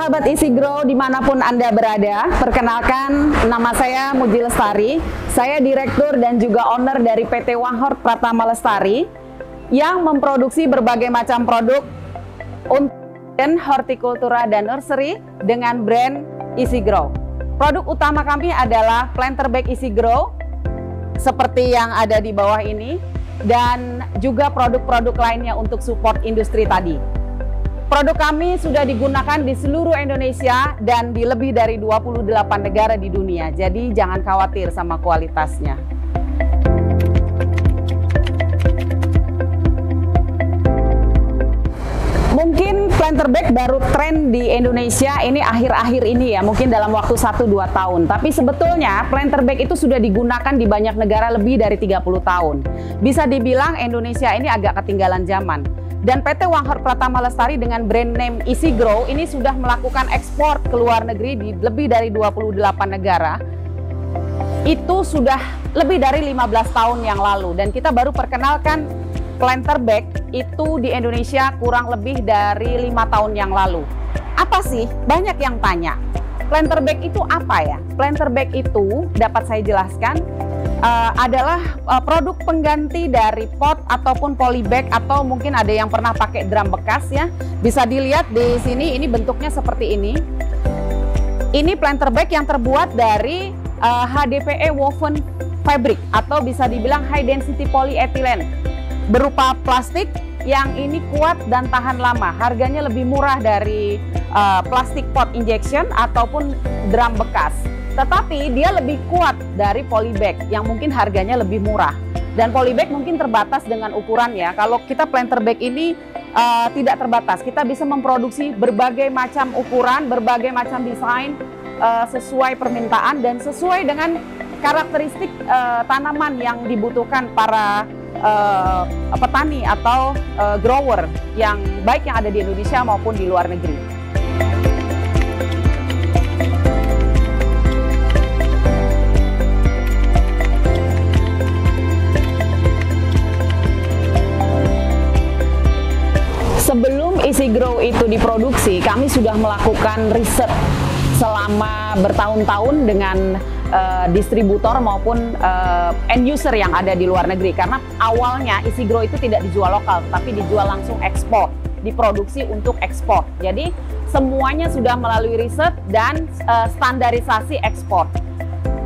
sahabat Easy Grow dimanapun Anda berada, perkenalkan nama saya Muji Lestari. Saya direktur dan juga owner dari PT Wanghort Pratama Lestari yang memproduksi berbagai macam produk untuk hortikultura dan nursery dengan brand Easy Grow. Produk utama kami adalah planter bag Easy Grow seperti yang ada di bawah ini, dan juga produk-produk lainnya untuk support industri tadi. Produk kami sudah digunakan di seluruh Indonesia dan di lebih dari 28 negara di dunia. Jadi jangan khawatir sama kualitasnya. Mungkin planter bag baru tren di Indonesia ini akhir-akhir ini ya, mungkin dalam waktu 1-2 tahun. Tapi sebetulnya planter bag itu sudah digunakan di banyak negara lebih dari 30 tahun. Bisa dibilang Indonesia ini agak ketinggalan zaman. Dan PT Wanghort Pratama Lestari dengan brand name Easy Grow ini sudah melakukan ekspor ke luar negeri di lebih dari 28 negara. Itu sudah lebih dari 15 tahun yang lalu, dan kita baru perkenalkan planter bag itu di Indonesia kurang lebih dari 5 tahun yang lalu. Apa sih? Banyak yang tanya. Planter bag itu apa ya? Planter bag itu dapat saya jelaskan adalah produk pengganti dari pot ataupun polybag, atau mungkin ada yang pernah pakai drum bekas ya. Bisa dilihat di sini, ini bentuknya seperti ini. Ini planter bag yang terbuat dari HDPE woven fabric, atau bisa dibilang high density polyethylene, berupa plastik yang ini kuat dan tahan lama. Harganya lebih murah dari plastik pot injection ataupun drum bekas. Tetapi dia lebih kuat dari polybag yang mungkin harganya lebih murah. Dan polybag mungkin terbatas dengan ukuran ya. Kalau kita planter bag ini tidak terbatas. Kita bisa memproduksi berbagai macam ukuran, berbagai macam desain sesuai permintaan dan sesuai dengan karakteristik tanaman yang dibutuhkan para petani atau grower yang baik yang ada di Indonesia maupun di luar negeri. Sebelum Easy Grow itu diproduksi, kami sudah melakukan riset selama bertahun-tahun dengan distributor maupun end user yang ada di luar negeri. Karena awalnya Easy Grow itu tidak dijual lokal, tapi dijual langsung ekspor, diproduksi untuk ekspor. Jadi semuanya sudah melalui riset dan standarisasi ekspor.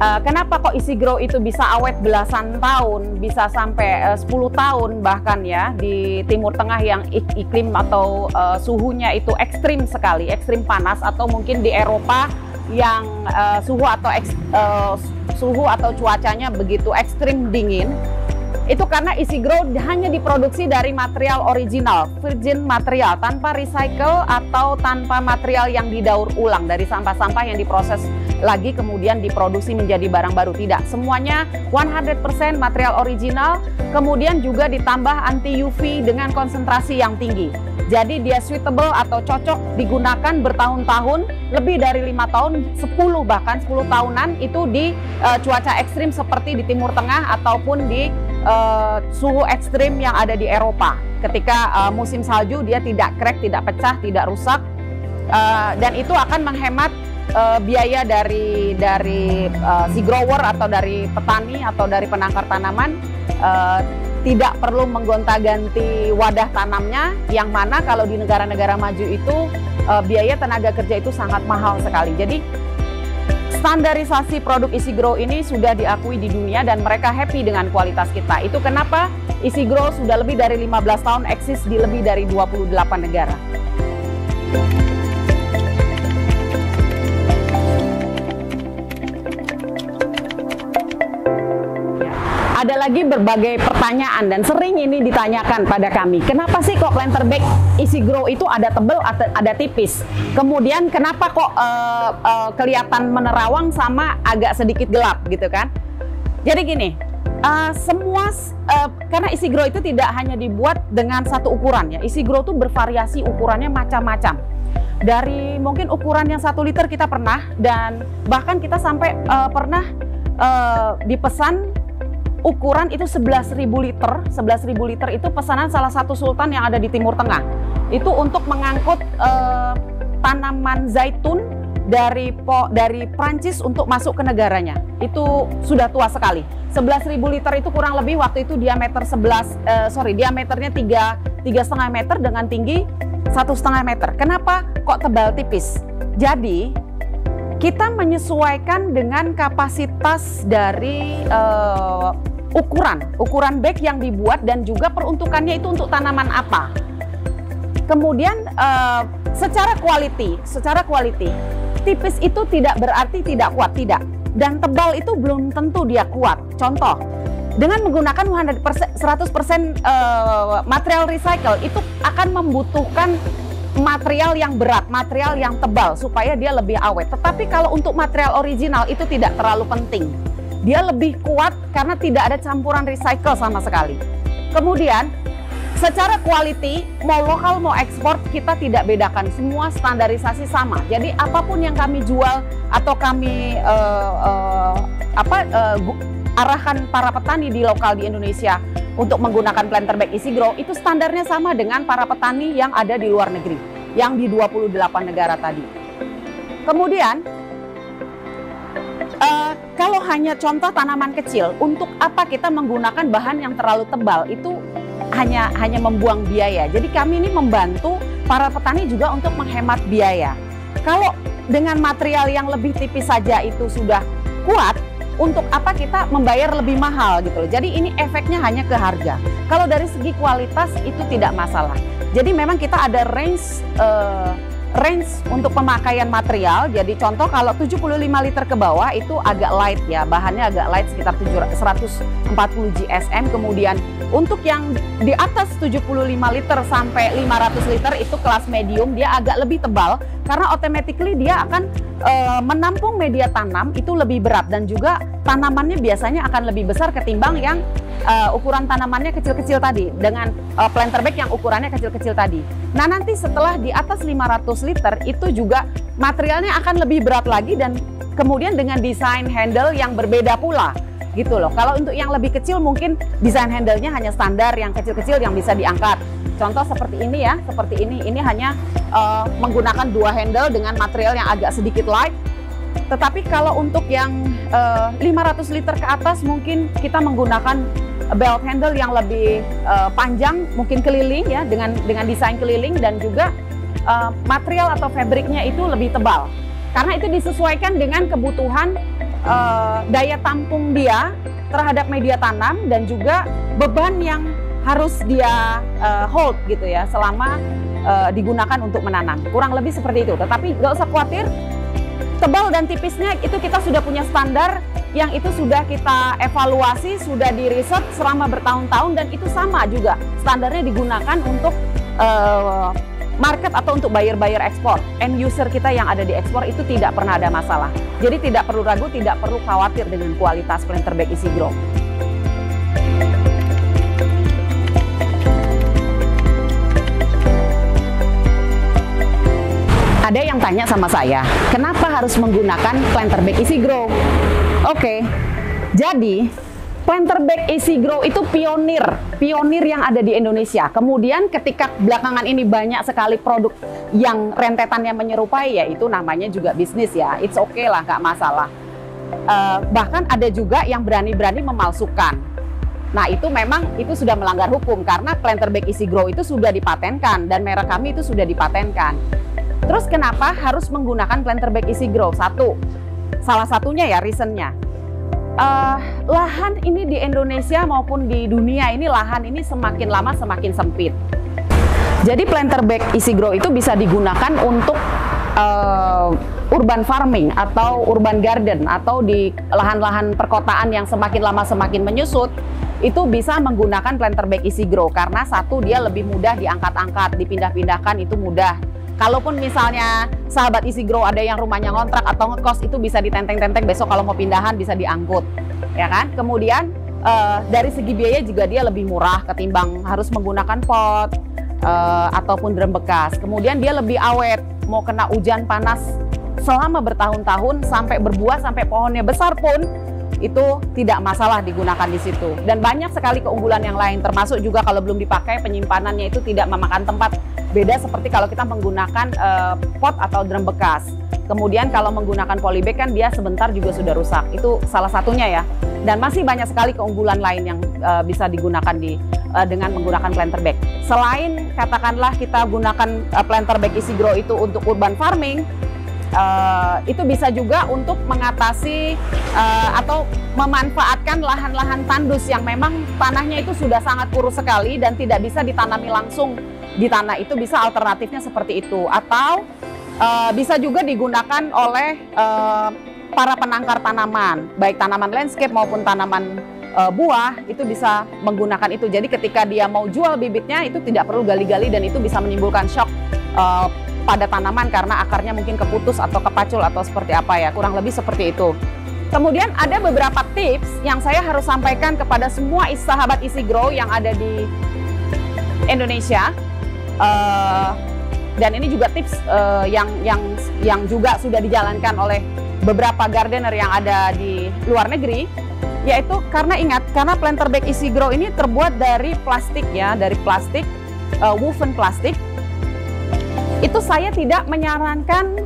Kenapa kok Easy Grow itu bisa awet belasan tahun, bisa sampai 10 tahun bahkan ya, di Timur Tengah yang iklim atau suhunya itu ekstrim sekali, ekstrim panas, atau mungkin di Eropa yang suhu atau cuacanya begitu ekstrim dingin. Itu karena Easy Grow hanya diproduksi dari material original, virgin material, tanpa recycle atau tanpa material yang didaur ulang dari sampah-sampah yang diproses lagi kemudian diproduksi menjadi barang baru. Tidak, semuanya 100% material original, kemudian juga ditambah anti UV dengan konsentrasi yang tinggi. Jadi dia suitable atau cocok digunakan bertahun-tahun, lebih dari 5 tahun, 10 bahkan 10 tahunan itu di cuaca ekstrim seperti di Timur Tengah ataupun di suhu ekstrim yang ada di Eropa. Ketika musim salju dia tidak crack, tidak pecah, tidak rusak, dan itu akan menghemat biaya dari si grower atau dari petani atau dari penangkar tanaman. Tidak perlu menggonta-ganti wadah tanamnya, yang mana kalau di negara-negara maju itu biaya tenaga kerja itu sangat mahal sekali. Jadi standarisasi produk Easy Grow ini sudah diakui di dunia dan mereka happy dengan kualitas kita. Itu kenapa Easy Grow sudah lebih dari 15 tahun eksis di lebih dari 28 negara. Ada lagi berbagai pertanyaan dan sering ini ditanyakan pada kami. Kenapa sih kok planter bag Easy Grow itu ada tebal atau ada tipis? Kemudian kenapa kok kelihatan menerawang sama agak sedikit gelap gitu kan? Jadi gini, karena Easy Grow itu tidak hanya dibuat dengan satu ukuran ya. Easy Grow itu bervariasi ukurannya macam-macam. Dari mungkin ukuran yang 1 liter kita pernah, dan bahkan kita sampai pernah dipesan ukuran itu 11.000 liter. 11.000 liter itu pesanan salah satu sultan yang ada di Timur Tengah. Itu untuk mengangkut tanaman zaitun dari Prancis untuk masuk ke negaranya. Itu sudah tua sekali. 11.000 liter itu kurang lebih waktu itu diameternya 3,5 meter dengan tinggi 1,5 meter. Kenapa kok tebal tipis? Jadi kita menyesuaikan dengan kapasitas dari ukuran bag yang dibuat dan juga peruntukannya itu untuk tanaman apa. Kemudian secara quality, tipis itu tidak berarti tidak kuat, tidak. Dan tebal itu belum tentu dia kuat. Contoh, dengan menggunakan 100% material recycle itu akan membutuhkan material yang berat, material yang tebal supaya dia lebih awet. Tetapi kalau untuk material original itu tidak terlalu penting. Dia lebih kuat karena tidak ada campuran recycle sama sekali. Kemudian secara quality, mau lokal mau ekspor, kita tidak bedakan, semua standarisasi sama. Jadi apapun yang kami jual atau kami arahkan para petani di lokal di Indonesia untuk menggunakan planter bag Easy Grow, itu standarnya sama dengan para petani yang ada di luar negeri, yang di 28 negara tadi. Kemudian kalau hanya contoh tanaman kecil, untuk apa kita menggunakan bahan yang terlalu tebal? Itu hanya membuang biaya. Jadi kami ini membantu para petani juga untuk menghemat biaya. Kalau dengan material yang lebih tipis saja itu sudah kuat, untuk apa kita membayar lebih mahal gitu loh. Jadi ini efeknya hanya ke harga. Kalau dari segi kualitas itu tidak masalah. Jadi memang kita ada range untuk pemakaian material. Jadi contoh kalau 75 liter ke bawah itu agak light ya, bahannya agak light sekitar 140 GSM. Kemudian untuk yang di atas 75 liter sampai 500 liter itu kelas medium, dia agak lebih tebal karena automatically dia akan menampung media tanam itu lebih berat, dan juga tanamannya biasanya akan lebih besar ketimbang yang ukuran tanamannya kecil-kecil tadi, dengan planter bag yang ukurannya kecil-kecil tadi. Nah nanti setelah di atas 500 liter itu juga materialnya akan lebih berat lagi, dan kemudian dengan desain handle yang berbeda pula gitu loh. Kalau untuk yang lebih kecil mungkin desain handle-nya hanya standar, yang kecil-kecil yang bisa diangkat. Contoh seperti ini ya, seperti ini hanya menggunakan 2 handle dengan material yang agak sedikit light. Tetapi kalau untuk yang 500 liter ke atas mungkin kita menggunakan belt handle yang lebih panjang, mungkin keliling ya, dengan desain keliling, dan juga material atau fabriknya itu lebih tebal. Karena itu disesuaikan dengan kebutuhan daya tampung dia terhadap media tanam dan juga beban yang harus dia hold gitu ya selama digunakan untuk menanam. Kurang lebih seperti itu. Tetapi nggak usah khawatir, tebal dan tipisnya itu kita sudah punya standar yang itu sudah kita evaluasi, sudah di riset selama bertahun-tahun, dan itu sama juga standarnya digunakan untuk market atau untuk buyer ekspor. End user kita yang ada di ekspor itu tidak pernah ada masalah. Jadi tidak perlu ragu, tidak perlu khawatir dengan kualitas planter bag Easy Grow. Ada yang tanya sama saya, kenapa harus menggunakan planter bag Easy Grow? Oke, jadi planter bag Easy Grow itu pionir yang ada di Indonesia. Kemudian ketika belakangan ini banyak sekali produk yang rentetannya menyerupai, ya itu namanya juga bisnis ya. It's okay lah, nggak masalah. Bahkan ada juga yang berani-berani memalsukan. Nah itu memang itu sudah melanggar hukum karena planter bag Easy Grow itu sudah dipatenkan dan merek kami itu sudah dipatenkan. Terus kenapa harus menggunakan planter bag Easy Grow? Salah satunya ya reasonnya. Lahan ini di Indonesia maupun di dunia ini, lahan ini semakin lama semakin sempit. Jadi planter bag Easy Grow itu bisa digunakan untuk urban farming atau urban garden, atau di lahan-lahan perkotaan yang semakin lama semakin menyusut, itu bisa menggunakan planter bag Easy Grow karena satu, dia lebih mudah diangkat-angkat, dipindah-pindahkan itu mudah. Kalaupun misalnya sahabat Easy Grow ada yang rumahnya ngontrak atau ngekos, itu bisa ditenteng-tenteng, besok kalau mau pindahan bisa diangkut, ya kan? Kemudian dari segi biaya juga dia lebih murah ketimbang harus menggunakan pot ataupun drum bekas. Kemudian dia lebih awet, mau kena hujan panas selama bertahun-tahun sampai berbuah, sampai pohonnya besar pun itu tidak masalah digunakan di situ. Dan banyak sekali keunggulan yang lain, termasuk juga kalau belum dipakai penyimpanannya itu tidak memakan tempat. Beda seperti kalau kita menggunakan pot atau drum bekas. Kemudian kalau menggunakan polybag kan dia sebentar juga sudah rusak. Itu salah satunya ya. Dan masih banyak sekali keunggulan lain yang bisa digunakan dengan menggunakan planter bag. Selain katakanlah kita gunakan planter bag Easy Grow itu untuk urban farming, itu bisa juga untuk mengatasi atau memanfaatkan lahan-lahan tandus yang memang tanahnya itu sudah sangat kurus sekali dan tidak bisa ditanami langsung di tanah. Itu bisa alternatifnya seperti itu, atau bisa juga digunakan oleh para penangkar tanaman, baik tanaman landscape maupun tanaman buah, itu bisa menggunakan itu. Jadi ketika dia mau jual bibitnya itu tidak perlu gali-gali dan itu bisa menimbulkan shock pada tanaman karena akarnya mungkin keputus atau kepacul atau seperti apa ya, kurang lebih seperti itu. Kemudian ada beberapa tips yang saya harus sampaikan kepada semua sahabat Easy Grow yang ada di Indonesia, dan ini juga tips yang juga sudah dijalankan oleh beberapa gardener yang ada di luar negeri, yaitu karena ingat, karena planter bag Easy Grow ini terbuat dari plastik ya, dari plastik, woven plastik. Itu saya tidak menyarankan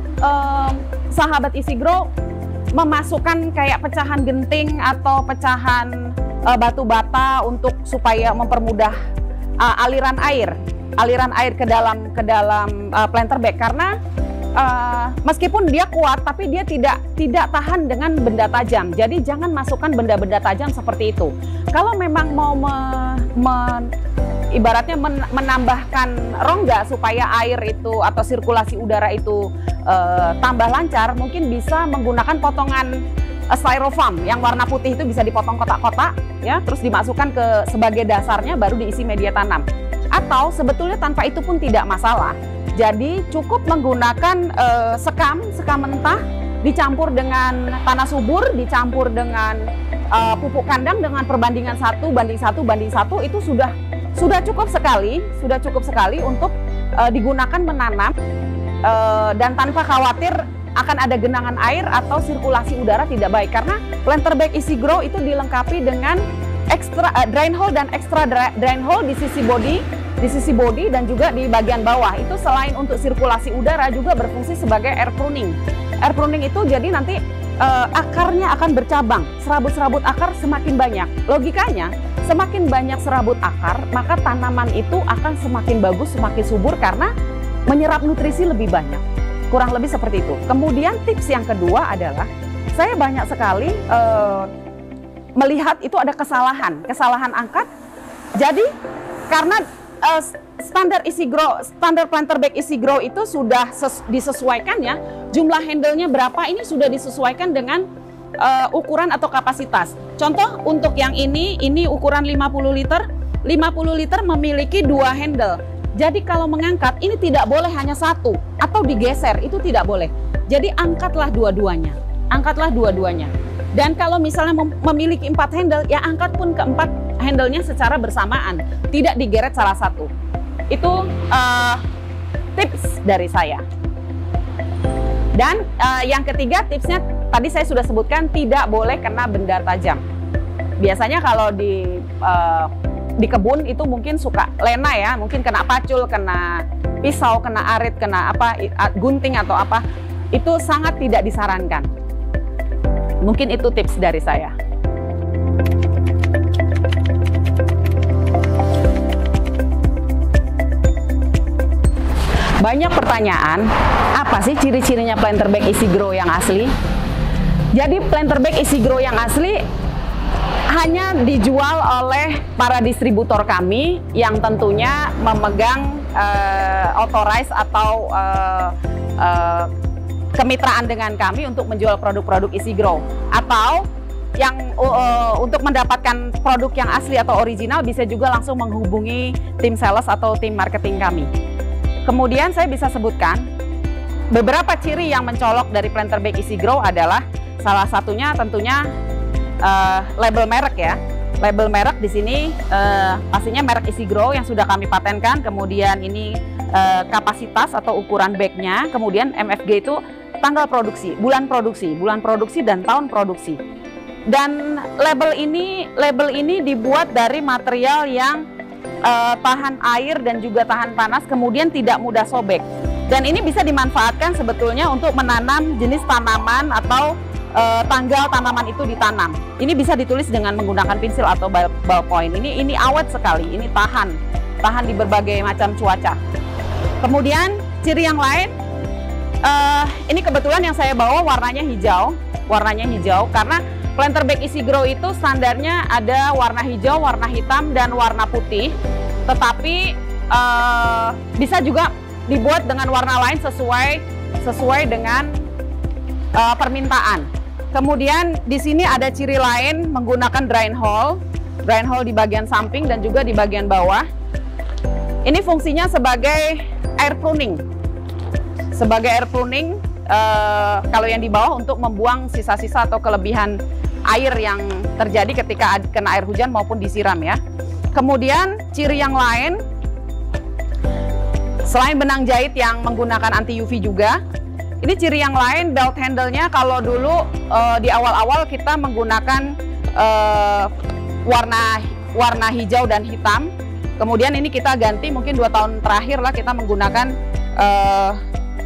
sahabat Easy Grow memasukkan kayak pecahan genting atau pecahan batu bata untuk supaya mempermudah aliran air ke dalam planter bag, karena meskipun dia kuat tapi dia tidak tahan dengan benda tajam. Jadi jangan masukkan benda-benda tajam seperti itu. Kalau memang mau ibaratnya menambahkan rongga supaya air itu atau sirkulasi udara itu tambah lancar, mungkin bisa menggunakan potongan styrofoam yang warna putih. Itu bisa dipotong kotak-kotak ya, terus dimasukkan sebagai dasarnya, baru diisi media tanam. Atau sebetulnya tanpa itu pun tidak masalah. Jadi cukup menggunakan sekam mentah dicampur dengan tanah subur, dicampur dengan pupuk kandang dengan perbandingan 1:1:1 itu sudah cukup sekali untuk digunakan menanam dan tanpa khawatir akan ada genangan air atau sirkulasi udara tidak baik, karena planter bag Easy Grow itu dilengkapi dengan extra drain hole dan extra drain hole di sisi body dan juga di bagian bawah. Itu selain untuk sirkulasi udara juga berfungsi sebagai air pruning. Air pruning itu jadi nanti akarnya akan bercabang, serabut-serabut akar semakin banyak. Logikanya semakin banyak serabut akar, maka tanaman itu akan semakin bagus, semakin subur karena menyerap nutrisi lebih banyak. Kurang lebih seperti itu. Kemudian tips yang kedua adalah, saya banyak sekali melihat itu ada kesalahan angkat. Jadi karena standar planter bag Easy Grow itu sudah disesuaikan ya, jumlah handle-nya berapa ini sudah disesuaikan dengan ukuran atau kapasitas. Contoh untuk yang ini ukuran 50 liter. 50 liter memiliki 2 handle. Jadi kalau mengangkat ini tidak boleh hanya satu atau digeser, itu tidak boleh. Jadi angkatlah dua-duanya. Dan kalau misalnya memiliki 4 handle, ya angkat pun keempat handle-nya secara bersamaan, tidak digeret salah satu. Itu tips dari saya. Dan yang ketiga tipsnya tadi saya sudah sebutkan, tidak boleh kena benda tajam. Biasanya kalau di kebun itu mungkin suka lena ya, mungkin kena pacul, kena pisau, kena arit, kena gunting atau apa. Itu sangat tidak disarankan. Mungkin itu tips dari saya. Banyak pertanyaan, apa sih ciri-cirinya planter bag Easy Grow yang asli? Jadi planter bag Easy Grow yang asli hanya dijual oleh para distributor kami yang tentunya memegang authorized atau kemitraan dengan kami untuk menjual produk-produk Easy Grow. Atau yang untuk mendapatkan produk yang asli atau original bisa juga langsung menghubungi tim sales atau tim marketing kami. Kemudian saya bisa sebutkan beberapa ciri yang mencolok dari planter bag Easy Grow adalah salah satunya tentunya label merek ya. Label merek di sini pastinya merek Easy Grow yang sudah kami patenkan. Kemudian ini kapasitas atau ukuran bagnya. Kemudian MFG itu tanggal produksi, bulan produksi dan tahun produksi. Dan label ini dibuat dari material yang tahan air dan juga tahan panas, kemudian tidak mudah sobek. Dan ini bisa dimanfaatkan sebetulnya untuk menanam jenis tanaman atau tanggal tanaman itu ditanam. Ini bisa ditulis dengan menggunakan pensil atau ballpoint. Ini awet sekali, ini tahan di berbagai macam cuaca. Kemudian ciri yang lain, ini kebetulan yang saya bawa warnanya hijau karena planter bag Easy Grow itu standarnya ada warna hijau, warna hitam, dan warna putih. Tetapi bisa juga dibuat dengan warna lain sesuai dengan permintaan. Kemudian di sini ada ciri lain menggunakan drain hole di bagian samping dan juga di bagian bawah. Ini fungsinya sebagai air pruning. Kalau yang di bawah untuk membuang sisa-sisa atau kelebihan air yang terjadi ketika kena air hujan maupun disiram ya. Kemudian ciri yang lain, selain benang jahit yang menggunakan anti UV juga, ini ciri yang lain belt handle-nya. Kalau dulu di awal-awal kita menggunakan warna hijau dan hitam, kemudian ini kita ganti mungkin 2 tahun terakhir lah kita menggunakan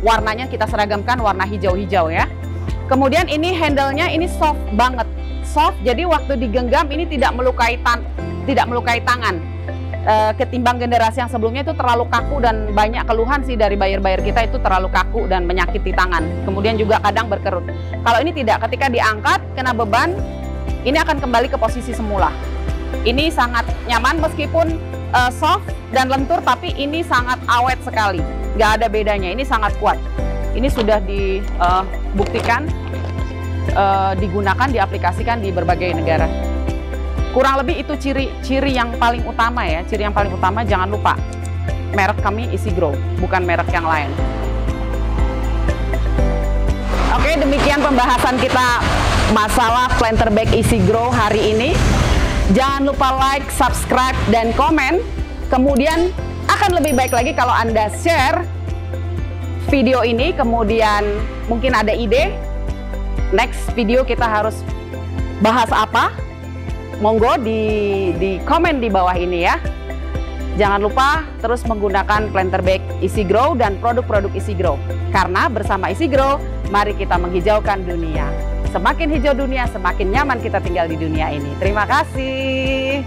warnanya kita seragamkan warna hijau-hijau ya. Kemudian ini handle-nya ini soft banget, jadi waktu digenggam ini tidak melukai tangan. Ketimbang generasi yang sebelumnya itu terlalu kaku, dan banyak keluhan sih dari buyer-buyer kita itu terlalu kaku dan menyakiti tangan. Kemudian juga kadang berkerut. Kalau ini tidak, ketika diangkat kena beban, ini akan kembali ke posisi semula. Ini sangat nyaman meskipun soft dan lentur, tapi ini sangat awet sekali. Nggak ada bedanya, ini sangat kuat. Ini sudah dibuktikan, digunakan, diaplikasikan di berbagai negara. Kurang lebih itu ciri yang paling utama ya. Ciri yang paling utama, jangan lupa merek kami Easy Grow, bukan merek yang lain. Oke, demikian pembahasan kita masalah planter bag Easy Grow hari ini. Jangan lupa like, subscribe, dan komen. Kemudian akan lebih baik lagi kalau Anda share video ini, kemudian mungkin ada ide next video kita harus bahas apa. Monggo di komen di bawah ini ya. Jangan lupa terus menggunakan planter bag Easy Grow dan produk-produk Easy Grow. Karena bersama Easy Grow, mari kita menghijaukan dunia. Semakin hijau dunia, semakin nyaman kita tinggal di dunia ini. Terima kasih.